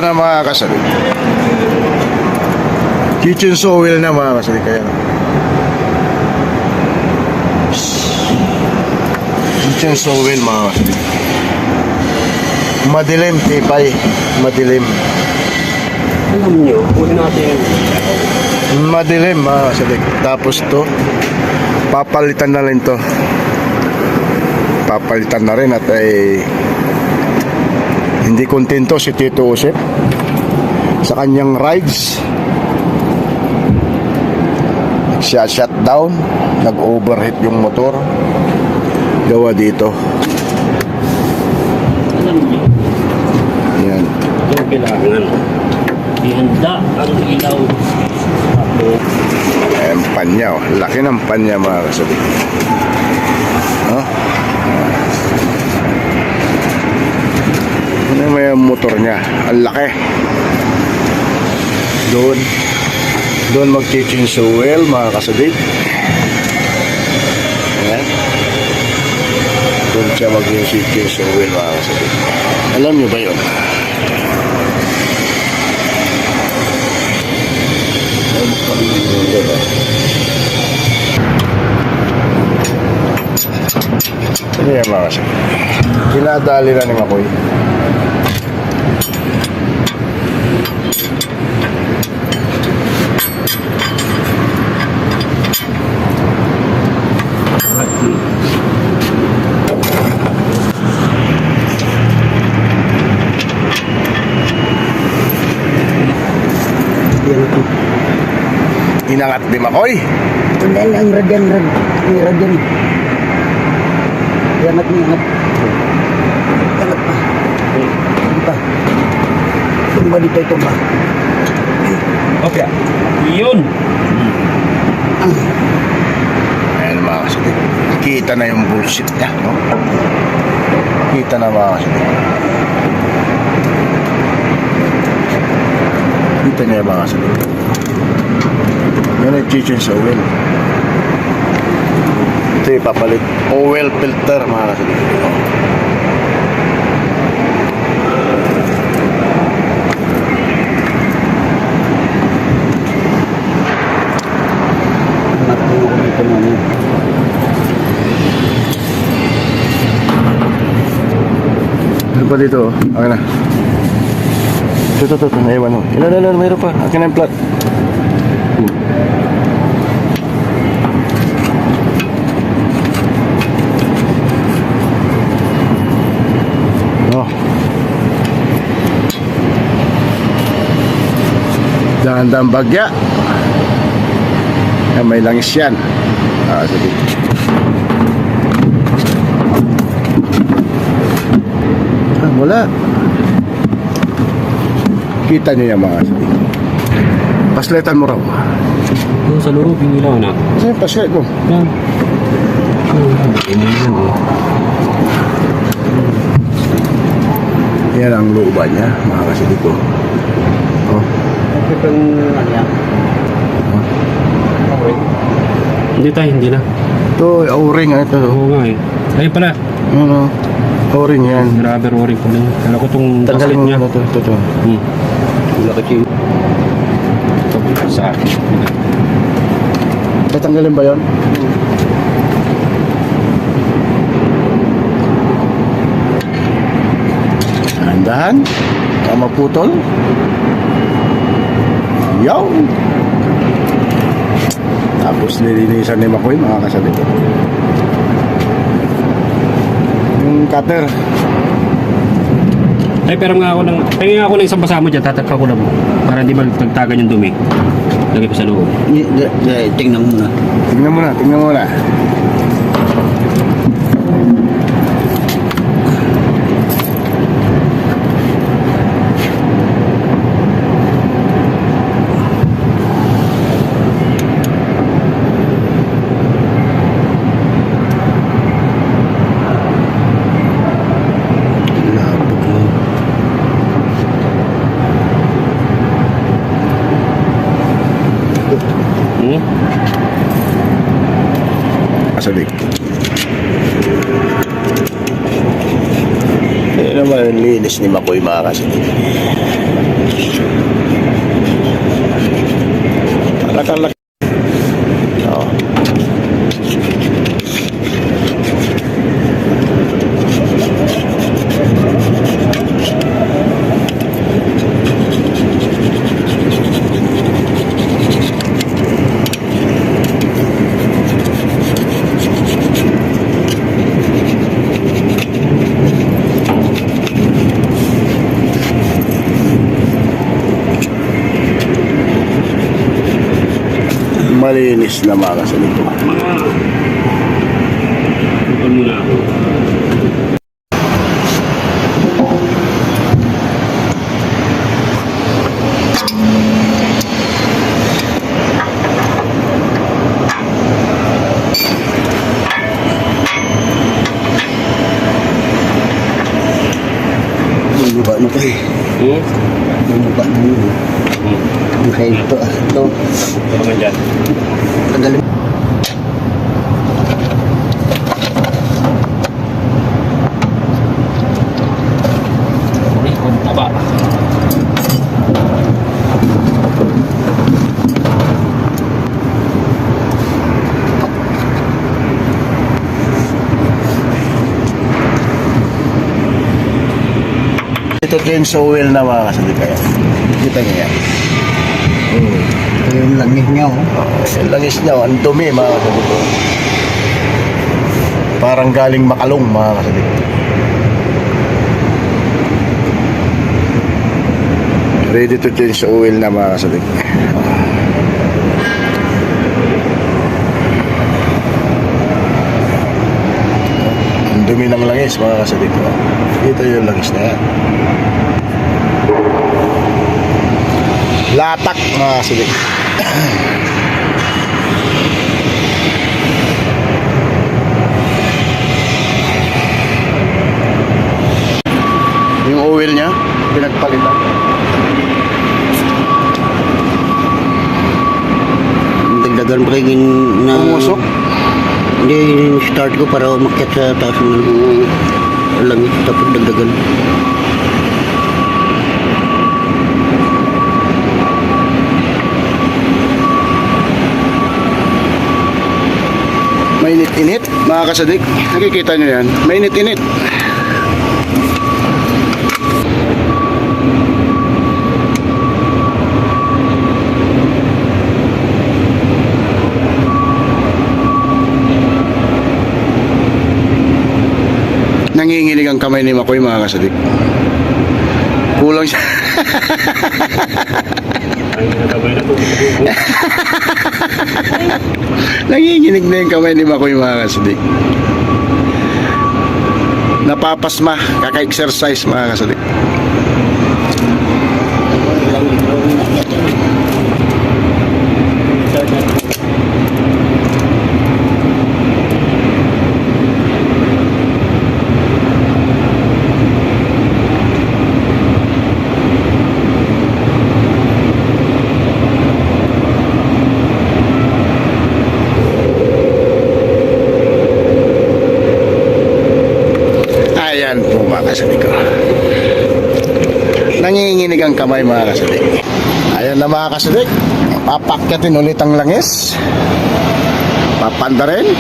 Na mga kasali, kitchen soil na mga kasali. Kaya kitchen soil mga kasali, madilim, tipay, madilim. Alam nyo, kunin natin. Madilim mga kasali. Tapos to, papalitan na rin to. Papalitan na rin at ay hindi kontento si Tito Jose sa kanyang rides. Nag-shutdown, nag-overheat yung motor. Gawa dito. Alam nyo, Yan. yung kailangan. Ihanda ang ilaw. Ayan, panya. Oh. Laki ng panya mga kasabi. Huh? Ano may motor niya? Ang laki. Doon mag-kitchen soil mga kasabi. Ayan. Doon siya mag-kitchen soil mga kasabi. Alam niyo ba yun? Ano yan mga kasabi? Kinadali na ni Makoy. Inangat di Makoy. Hindi ang radyan. Yangat niya, yangat. Yangat pa. Hindi pa. Tumba dito, tumba. Okay. Yun. Ayan mga kasabi. Kita na yung bullshit niya, no? Kita na mga kasabi. Kita niya mga kasabi. Yan ay kitchen sa oil. Ito yung papalit. Oil filter mga kasabi. Ano pa dito? Akin na. Ito. Naiwan mo. Ilan. Mayroon pa. Akin na yung plat. Oh. Dahan-dahan bagya. May langis yan. Sige. Wala. Kita niyo yung mga sabi. Pasletan mo raw. Yung sa loob, yung ilaw na. Kasi paslet mo. Yan. Yan ang looban niya, mga kasibi ko. Oh. Itong ano yan? Hindi na. Ito, o-ring. Ito. Oo nga eh. Ayun pala. Ano? O-ring yan. Rubber o-ring pala yun. Kala ko itong Tanggalin basket mo niya. ito. Wala ka chill. Ito sa akin. Tatanggalin ba yun? Dahan-dahan. Kamaputol. Yaw! Tapos nilinisan ni Makoy mga kasabi ko. Yung cutter. Ay, pero nga ako pahingin ako ng isang basa mo dyan, tatatpa ko lang mo. Para hindi magtagtagan yung dumi. Lagay ko sa loob. Tingnan mo na. Tingnan mo na. Kasabi. Ayan naman ang linis ni Makoy mga kasabi. Malinis na mga kasadik. Tupon muna ako. Bumaba na to eh. Hmm? Bumaba na yun. Okay, ito. Ito. Ito naman dyan. Tagalin. Ay, kung taba. Ito change oil na mga kasadik. Kaya kita niyo yan. Ito yung langis niya oh. Yung langis niya, ang dumi mga kasadik. Parang galing Makalong mga kasadik. Ready to change oil na mga kasadik. Ang dumi ng langis mga kasadik. Ito yung langis na yan. Latak mga kasadik. Yung oil niya, pinagpalitan. Dagdagan pa kayo na... Pumusok? Hindi, start ko para umakyat sa taas ng langit. Tapos dagdagan. Mainit-init mga kasadik. Nakikita nyo yan. Mainit-init. Nanginginig ang kamay ni Makoy mga kasadik. Kulang siya. Ay, nagabay na to. Nanginginig na yung kamay ni Makoy mga kasadik. Napapasma, kaka-exercise mga kasadik. Ayan po mga kasadik ko. Nanginginig ang kamay mga kasadik. Ayan na mga kasadik. Papakyatin ulit ang langis. Papanda rin.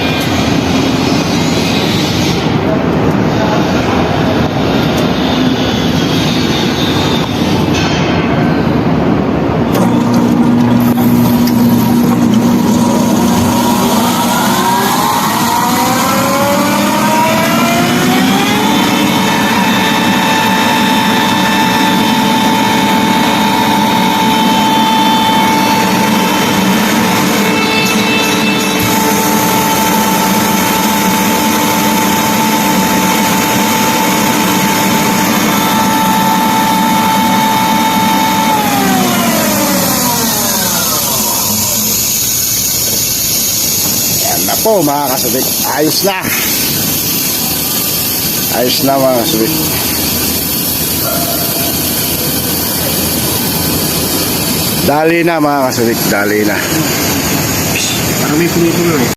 Na po mga kasadik, ayos na. Ayos na mga kasadik. Dali na mga kasadik, dali na. Parang may pumipulo eh.